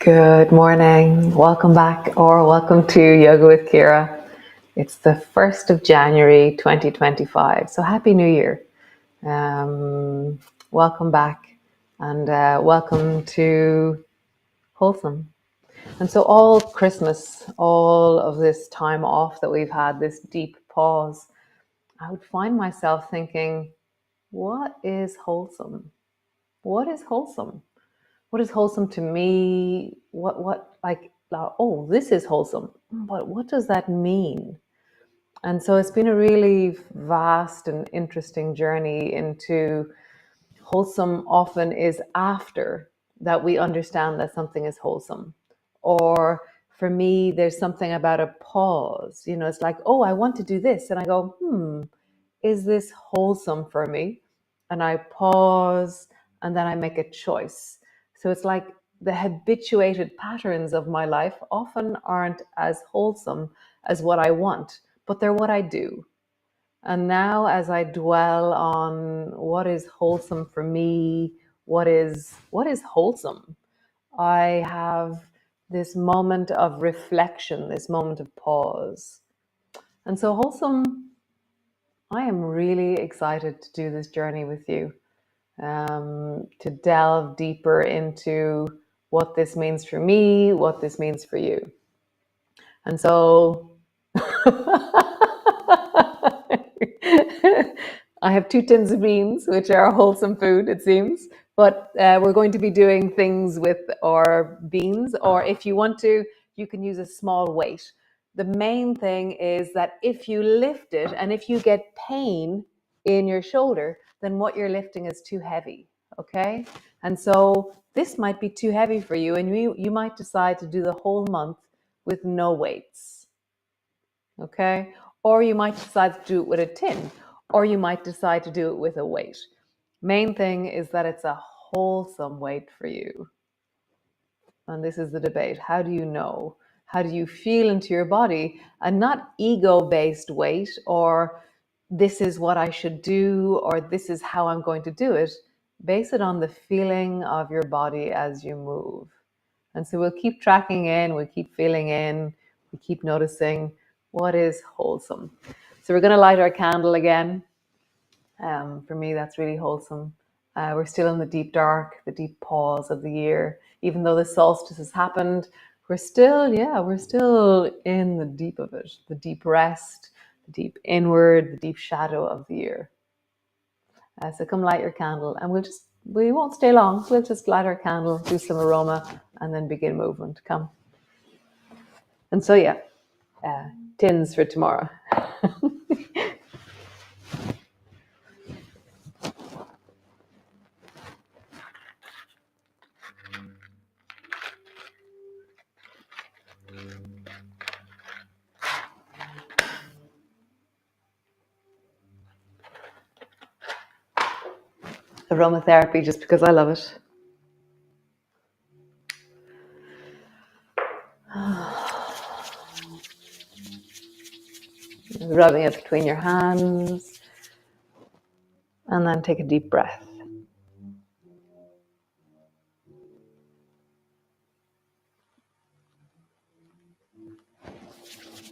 Good morning. Welcome back or welcome to Yoga with Ciara. It's the 1st of January 2025. So happy New Year. Welcome back and welcome to Wholesome. And so all Christmas, all of this time off that we've had, this deep pause, I would find myself thinking, what is wholesome? What is wholesome? What is wholesome to me? Oh, this is wholesome. But what does that mean? And so it's been a really vast and interesting journey into wholesome often is after that we understand that something is wholesome. Or for me, there's something about a pause. It's like, oh, I want to do this. And I go, is this wholesome for me? And I pause and then I make a choice. So it's like the habituated patterns of my life often aren't as wholesome as what I want, but they're what I do. And now as I dwell on what is wholesome for me, what is wholesome, I have this moment of reflection, this moment of pause. And so wholesome, I am really excited to do this journey with you, to delve deeper into what this means for me, what this means for you. And so I have 2 tins of beans, which are wholesome food, it seems. But we're going to be doing things with our beans, or if you want to, you can use a small weight. The main thing is that if you lift it and if you get pain in your shoulder, then what you're lifting is too heavy, okay? And so this might be too heavy for you, and you might decide to do the whole month with no weights, okay? Or you might decide to do it with a tin, or you might decide to do it with a weight. Main thing is that it's a wholesome weight for you. And this is the debate. How do you know? How do you feel into your body? And not ego-based weight, or this is what I should do, or this is how I'm going to do it. Base it on the feeling of your body as you move. And so we'll keep tracking in, we'll keep feeling in, we keep noticing what is wholesome. So we're going to light our candle again. For me, that's really wholesome. We're still in the deep dark, the deep pause of the year. Even though the solstice has happened, we're still in the deep of it, the deep rest, the deep inward, the deep shadow of the year. So come light your candle, and we won't stay long. We'll just light our candle, do some aroma, and then begin movement. Come. And so tins for tomorrow. Aromatherapy, just because I love it. Rubbing it between your hands, and then take a deep breath.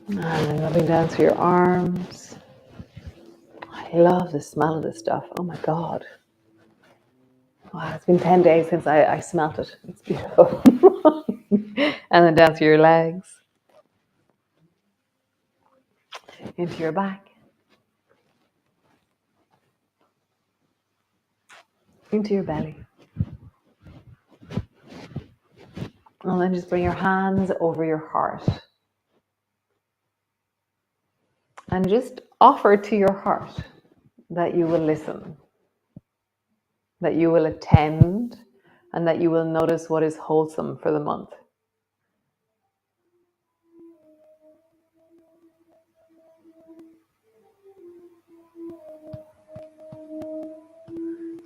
And then rubbing down through your arms. I love the smell of this stuff. Oh my God. Wow, it's been 10 days since I smelt it. It's beautiful. And then down through your legs, into your back, into your belly. And then just bring your hands over your heart. And just offer to your heart that you will listen, that you will attend, and that you will notice what is wholesome for the month.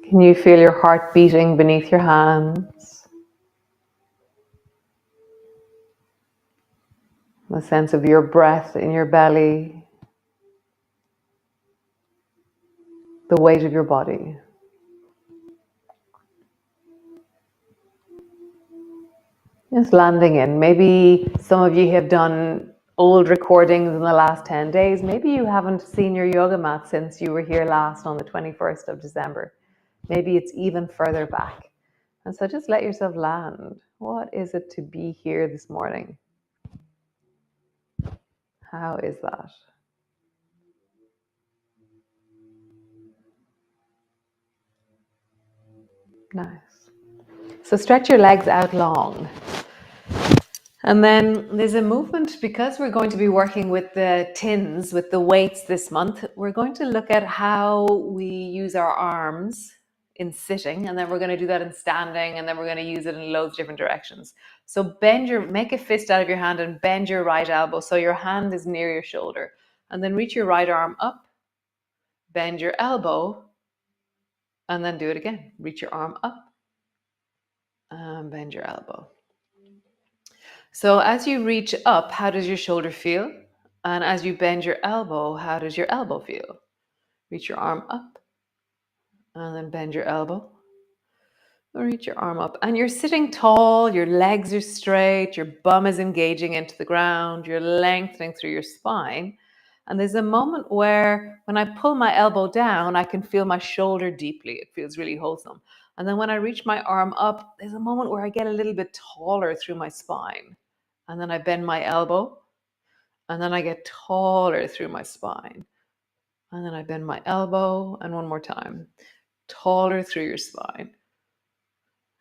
Can you feel your heart beating beneath your hands? The sense of your breath in your belly, the weight of your body. Just landing in. Maybe some of you have done old recordings in the last 10 days. Maybe you haven't seen your yoga mat since you were here last on the 21st of December. Maybe it's even further back. And so just let yourself land. What is it to be here this morning? How is that? Nice. So stretch your legs out long. And then there's a movement because we're going to be working with the tins, with the weights this month. We're going to look at how we use our arms in sitting, and then we're going to do that in standing, and then we're going to use it in loads of different directions. So make a fist out of your hand and bend your right elbow so your hand is near your shoulder. And then reach your right arm up, bend your elbow, and then do it again. Reach your arm up and bend your elbow. So as you reach up, how does your shoulder feel? And as you bend your elbow, how does your elbow feel? Reach your arm up and then bend your elbow. Reach your arm up. And you're sitting tall, your legs are straight, your bum is engaging into the ground, you're lengthening through your spine. And there's a moment where when I pull my elbow down, I can feel my shoulder deeply. It feels really wholesome. And then when I reach my arm up, there's a moment where I get a little bit taller through my spine. And then I bend my elbow. And then I get taller through my spine. And then I bend my elbow. And one more time. Taller through your spine.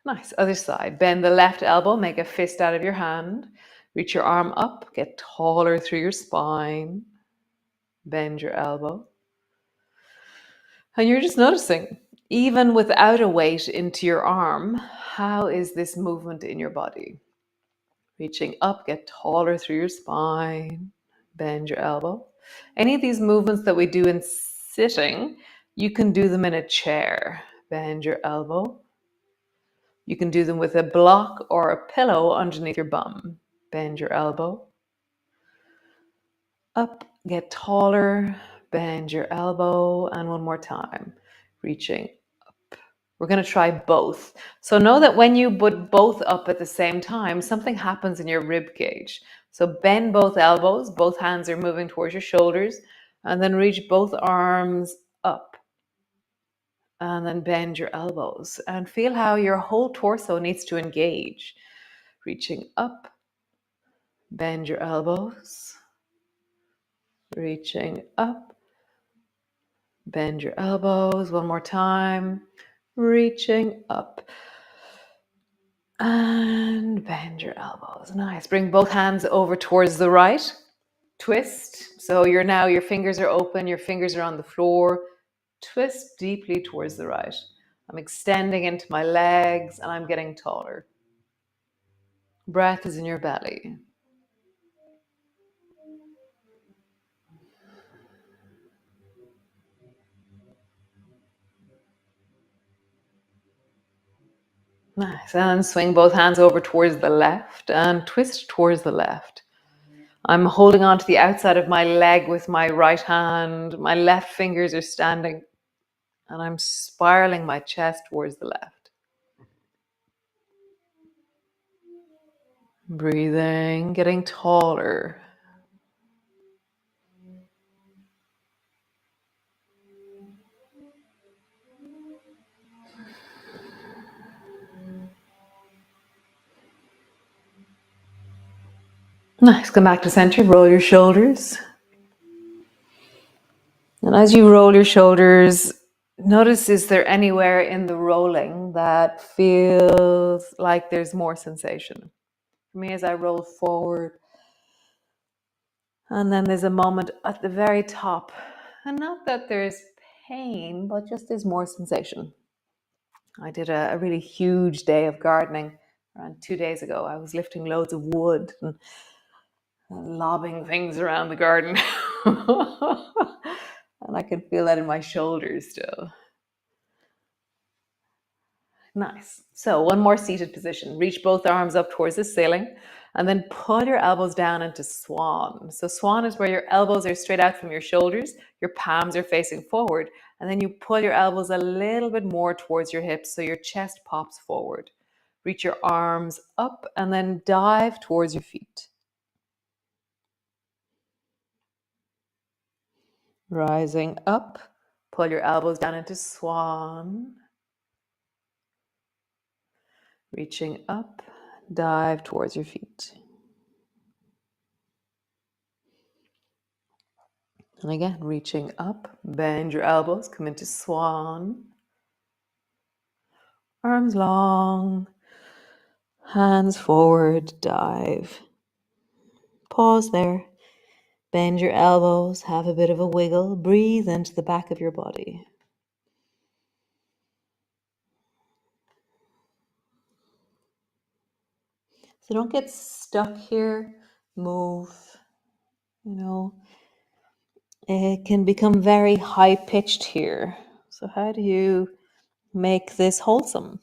Nice. Other side. Bend the left elbow. Make a fist out of your hand. Reach your arm up. Get taller through your spine. Bend your elbow. And you're just noticing, even without a weight into your arm, how is this movement in your body? Reaching up, get taller through your spine, bend your elbow. Any of these movements that we do in sitting, you can do them in a chair. Bend your elbow. You can do them with a block or a pillow underneath your bum. Bend your elbow. Up, get taller, bend your elbow, and one more time. Reaching up. We're going to try both. So know that when you put both up at the same time, something happens in your rib cage. So bend both elbows, both hands are moving towards your shoulders, and then reach both arms up. And then bend your elbows and feel how your whole torso needs to engage. Reaching up, bend your elbows, reaching up, bend your elbows. One more time, reaching up. And bend your elbows. Nice. Bring both hands over towards the right. Twist. So your fingers are open, your fingers are on the floor. Twist deeply towards the right. I'm extending into my legs and I'm getting taller. Breath is in your belly. Nice. And swing both hands over towards the left and twist towards the left. I'm holding on to the outside of my leg with my right hand. My left fingers are standing and I'm spiraling my chest towards the left. Breathing, getting taller. Nice. Come back to center. Roll your shoulders. And as you roll your shoulders, notice, is there anywhere in the rolling that feels like there's more sensation? For me, as I roll forward, and then there's a moment at the very top, and not that there's pain, but just there's more sensation. I did a really huge day of gardening around 2 days ago. I was lifting loads of wood and lobbing things around the garden. And I can feel that in my shoulders still. Nice. So one more seated position. Reach both arms up towards the ceiling and then pull your elbows down into swan. So swan is where your elbows are straight out from your shoulders, your palms are facing forward, and then you pull your elbows a little bit more towards your hips so your chest pops forward. Reach your arms up and then dive towards your feet. Rising up, pull your elbows down into swan. Reaching up, dive towards your feet. And again, reaching up, bend your elbows, come into swan. Arms long, hands forward, dive. Pause there. Bend your elbows, have a bit of a wiggle, breathe into the back of your body. So don't get stuck here, move. It can become very high pitched here. So how do you make this wholesome?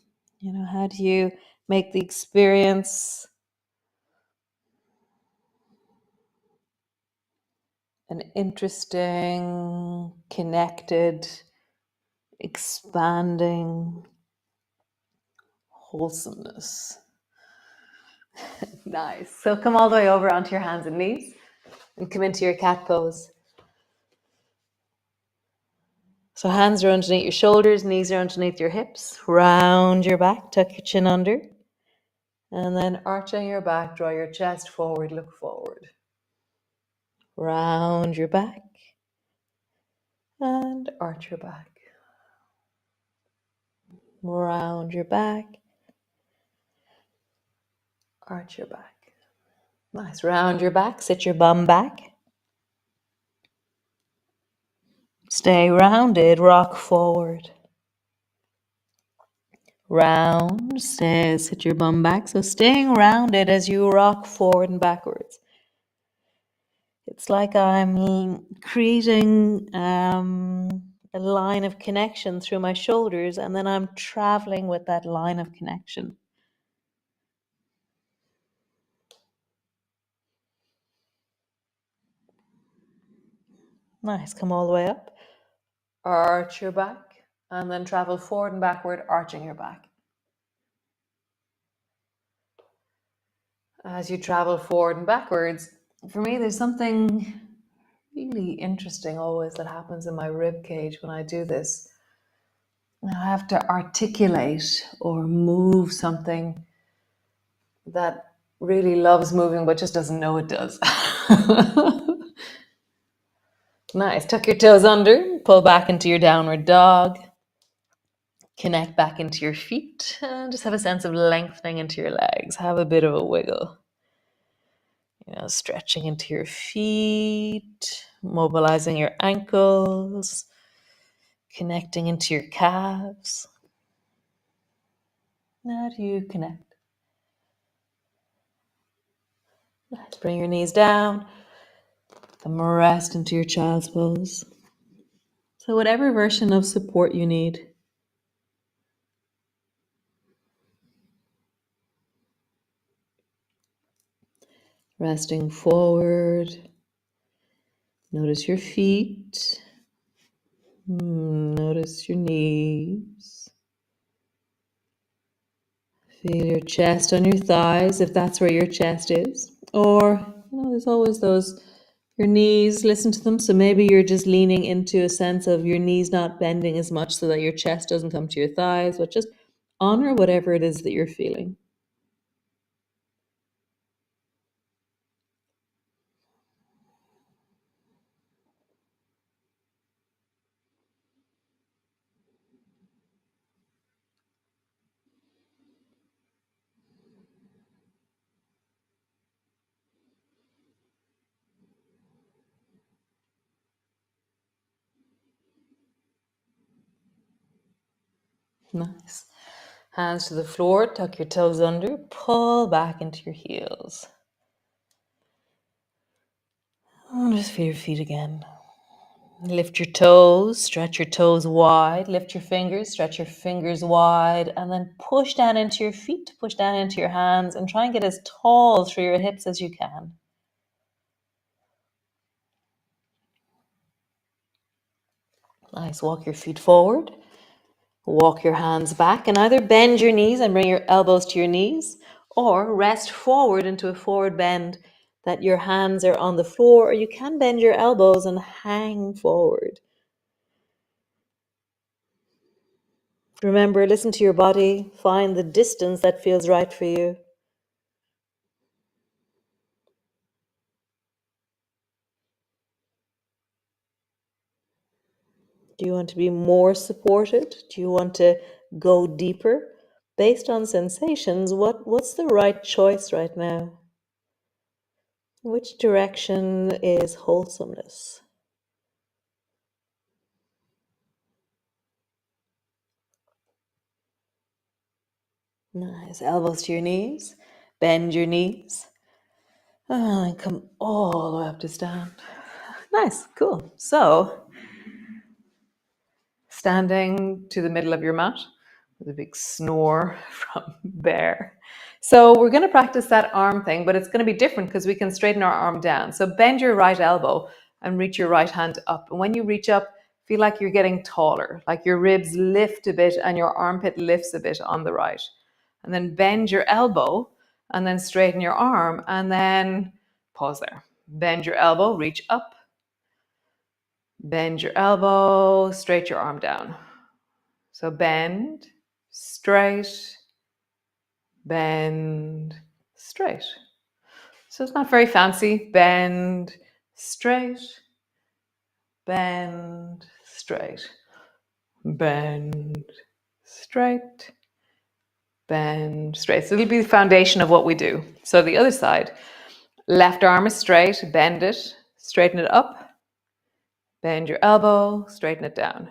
How do you make the experience an interesting, connected, expanding wholesomeness? Nice. So come all the way over onto your hands and knees and come into your cat pose. So hands are underneath your shoulders, knees are underneath your hips. Round your back, tuck your chin under. And then arching your back, draw your chest forward, look forward. Round your back and arch your back. Round your back, arch your back. Nice. Round your back, sit your bum back. Stay rounded, rock forward. Round, sit your bum back. So staying rounded as you rock forward and backwards. It's like I'm creating a line of connection through my shoulders, and then I'm traveling with that line of connection. Nice. Come all the way up. Arch your back, and then travel forward and backward, arching your back. As you travel forward and backwards, for me, there's something really interesting always that happens in my rib cage when I do this. I have to articulate or move something that really loves moving but just doesn't know it does. Nice. Tuck your toes under, pull back into your downward dog. Connect back into your feet and just have a sense of lengthening into your legs. Have a bit of a wiggle. Stretching into your feet, mobilizing your ankles, connecting into your calves. How do you connect? Nice. Bring your knees down and rest into your child's pose. So whatever version of support you need. Resting forward. Notice your feet. Notice your knees. Feel your chest on your thighs if that's where your chest is. Or, there's always your knees, listen to them. So maybe you're just leaning into a sense of your knees not bending as much so that your chest doesn't come to your thighs, but just honor whatever it is that you're feeling. Nice. Hands to the floor, tuck your toes under, pull back into your heels. And just feel your feet again. Lift your toes, stretch your toes wide, lift your fingers, stretch your fingers wide, and then push down into your feet, push down into your hands, and try and get as tall through your hips as you can. Nice. Walk your feet forward. Walk your hands back and either bend your knees and bring your elbows to your knees or rest forward into a forward bend that your hands are on the floor, or you can bend your elbows and hang forward. Remember, listen to your body, find the distance that feels right for you. Do you want to be more supported? Do you want to go deeper? Based on sensations, what's the right choice right now? Which direction is wholesomeness? Nice. Elbows to your knees. Bend your knees. And come all the way up to stand. Nice. Cool. So, standing to the middle of your mat with a big snore from Bear. So we're going to practice that arm thing, but it's going to be different because we can straighten our arm down. So bend your right elbow and reach your right hand up. And when you reach up, feel like you're getting taller, like your ribs lift a bit and your armpit lifts a bit on the right. And then bend your elbow and then straighten your arm and then pause there. Bend your elbow, reach up. Bend your elbow, straight your arm down. So bend, straight, bend, straight. So it's not very fancy. Bend, straight, bend, straight, bend, straight, bend, straight. So it'll be the foundation of what we do. So the other side, left arm is straight, bend it, straighten it up, bend your elbow, straighten it down.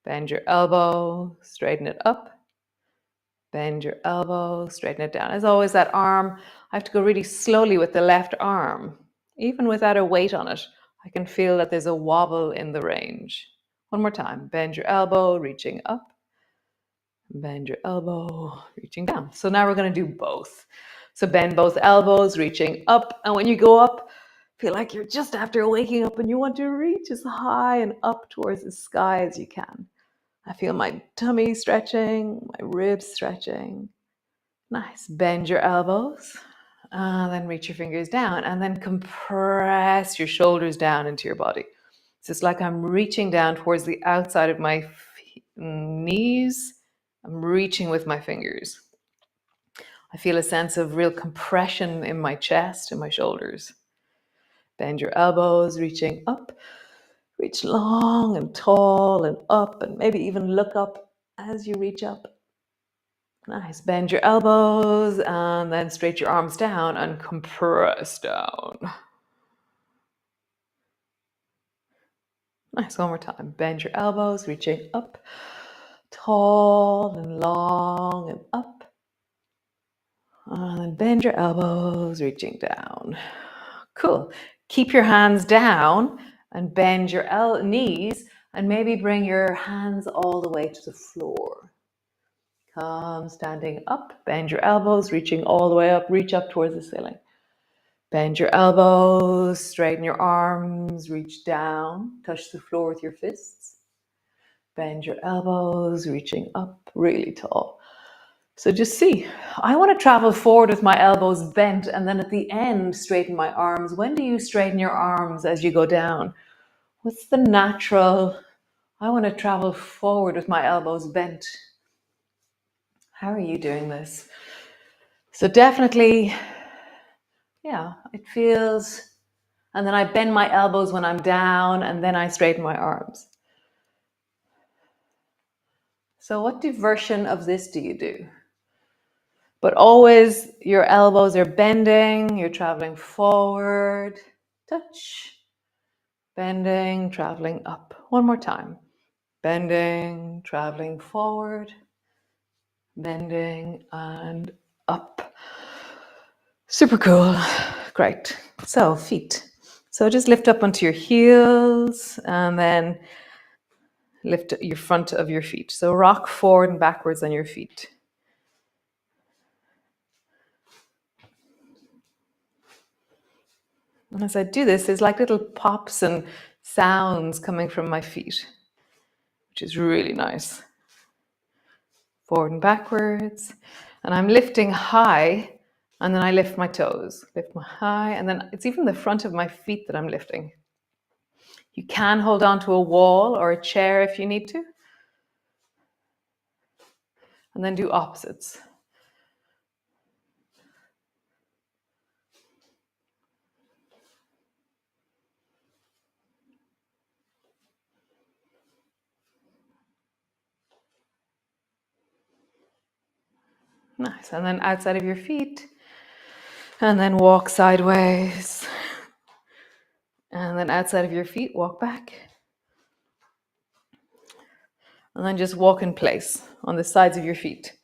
Bend your elbow, straighten it up. Bend your elbow, straighten it down. As always, that arm, I have to go really slowly with the left arm. Even without a weight on it, I can feel that there's a wobble in the range. One more time. Bend your elbow, reaching up. Bend your elbow, reaching down. So now we're going to do both. So bend both elbows, reaching up. And when you go up, feel like you're just after waking up and you want to reach as high and up towards the sky as you can. I feel my tummy stretching, my ribs stretching. Nice. Bend your elbows. Then reach your fingers down and then compress your shoulders down into your body. So it's like I'm reaching down towards the outside of my knees. I'm reaching with my fingers. I feel a sense of real compression in my chest and my shoulders. Bend your elbows, reaching up. Reach long and tall and up, and maybe even look up as you reach up. Nice. Bend your elbows and then straight your arms down and compress down. Nice. One more time. Bend your elbows, reaching up, tall and long and up. And then bend your elbows, reaching down. Cool. Keep your hands down and bend your knees and maybe bring your hands all the way to the floor. Come standing up, bend your elbows, reaching all the way up, reach up towards the ceiling. Bend your elbows, straighten your arms, reach down, touch the floor with your fists. Bend your elbows, reaching up really tall. So just see, I want to travel forward with my elbows bent and then at the end straighten my arms. When do you straighten your arms as you go down? What's the natural? I want to travel forward with my elbows bent. How are you doing this? So definitely, yeah, it feels, and then I bend my elbows when I'm down and then I straighten my arms. So what version of this do you do? But always your elbows are bending, you're traveling forward, touch, bending, traveling up. One more time. Bending, traveling forward, bending and up. Super cool. Great. So feet. So just lift up onto your heels and then lift your front of your feet. So rock forward and backwards on your feet. And as I do this, there's like little pops and sounds coming from my feet, which is really nice. forward and backwards. And I'm lifting high, and then I lift my toes. Lift my high, and then it's even the front of my feet that I'm lifting. You can hold on to a wall or a chair if you need to. And then do opposites. Nice. And then outside of your feet. And then walk sideways. And then outside of your feet, walk back. And then just walk in place on the sides of your feet.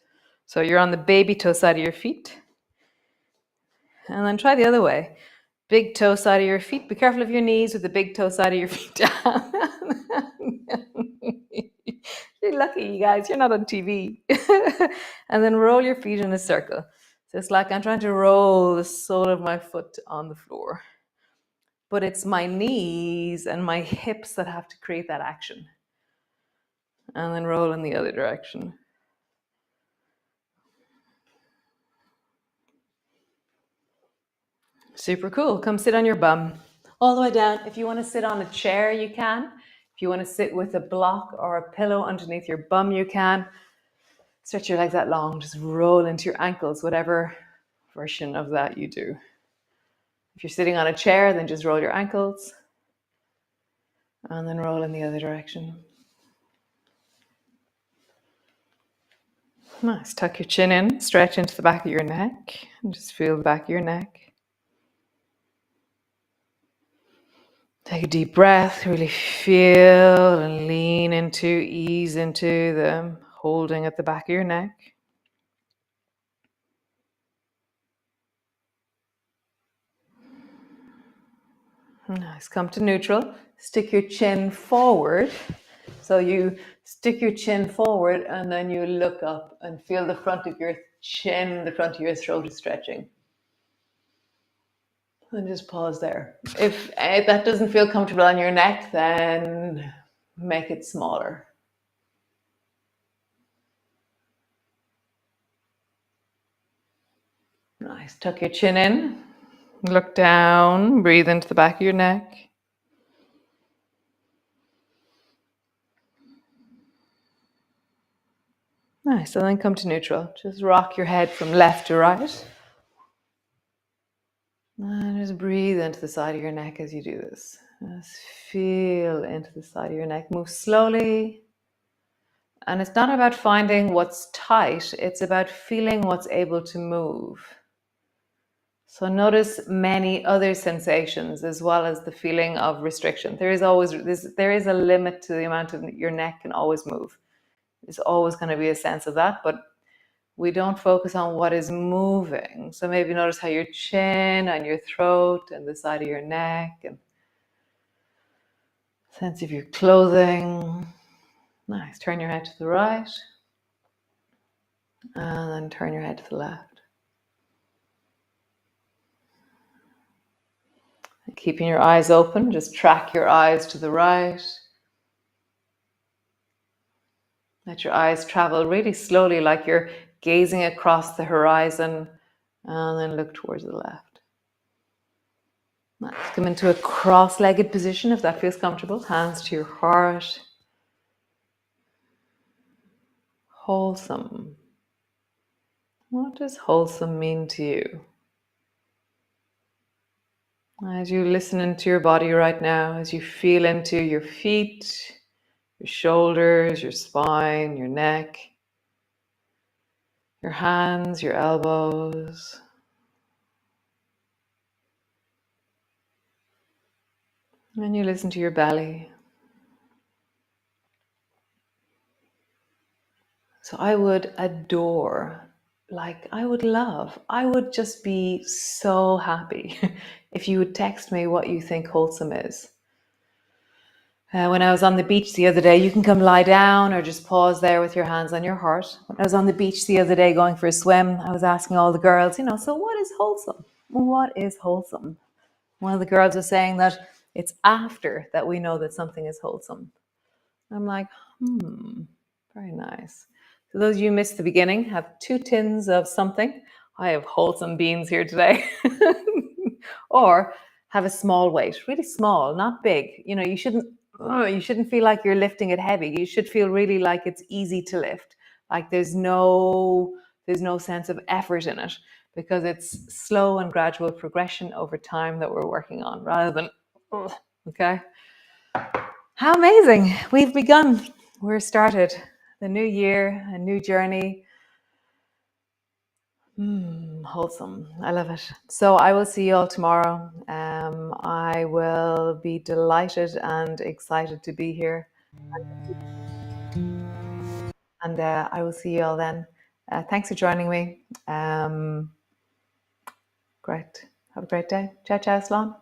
So you're on the baby toe side of your feet. And then try the other way. Big toe side of your feet. Be careful of your knees with the big toe side of your feet down. You're lucky, you guys. You're not on TV. And then roll your feet in a circle. So it's like I'm trying to roll the sole of my foot on the floor. But it's my knees and my hips that have to create that action. And then roll in the other direction. Super cool. Come sit on your bum. All the way down. If you want to sit on a chair, you can. If you want to sit with a block or a pillow underneath your bum, you can. Stretch your legs that long. Just roll into your ankles, whatever version of that you do. If you're sitting on a chair, then just roll your ankles. And then roll in the other direction. Nice. Tuck your chin in. Stretch into the back of your neck. And just feel the back of your neck. Take a deep breath, really feel and lean into, ease into the holding at the back of your neck. Nice, come to neutral. Stick your chin forward. So you stick your chin forward and then you look up and feel the front of your chin, the front of your throat is stretching. And just pause there. If that doesn't feel comfortable on your neck, then make it smaller. Nice. Tuck your chin in. Look down. Breathe into the back of your neck. Nice. And then come to neutral. Just rock your head from left to right. And just breathe into the side of your neck as you do this. Just feel into the side of your neck. Move slowly. And it's not about finding what's tight. It's about feeling what's able to move. So notice many other sensations as well as the feeling of restriction. There is a limit to the amount of your neck can always move. There's always going to be a sense of that, but we don't focus on what is moving. So maybe notice how your chin and your throat and the side of your neck and sense of your clothing. Nice. Turn your head to the right and then turn your head to the left. And keeping your eyes open, just track your eyes to the right. Let your eyes travel really slowly like you're gazing across the horizon and then look towards the left. Nice. Come into a cross-legged position if that feels comfortable. Hands to your heart. Wholesome. What does wholesome mean to you? As you listen into your body right now, as you feel into your feet, your shoulders, your spine, your neck, your hands, your elbows. And you listen to your belly. So I would adore, I would just be so happy if you would text me what you think wholesome is. When I was on the beach the other day, you can come lie down or just pause there with your hands on your heart. When I was on the beach the other day going for a swim, I was asking all the girls, so what is wholesome? What is wholesome? One of the girls was saying that it's after that we know that something is wholesome. I'm like, very nice. So those of you who missed the beginning, have 2 tins of something. I have wholesome beans here today. Or have a small weight, really small, not big. You shouldn't feel like you're lifting it heavy. You should feel really like it's easy to lift. Like there's no sense of effort in it, because it's slow and gradual progression over time that we're working on, rather than okay. How amazing. We've begun. We're started. The new year, a new journey. Wholesome. I love it. So I will see you all tomorrow. I will be delighted and excited to be here. And I will see you all then. Thanks for joining me. Great. Have a great day. Ciao, ciao, Slán.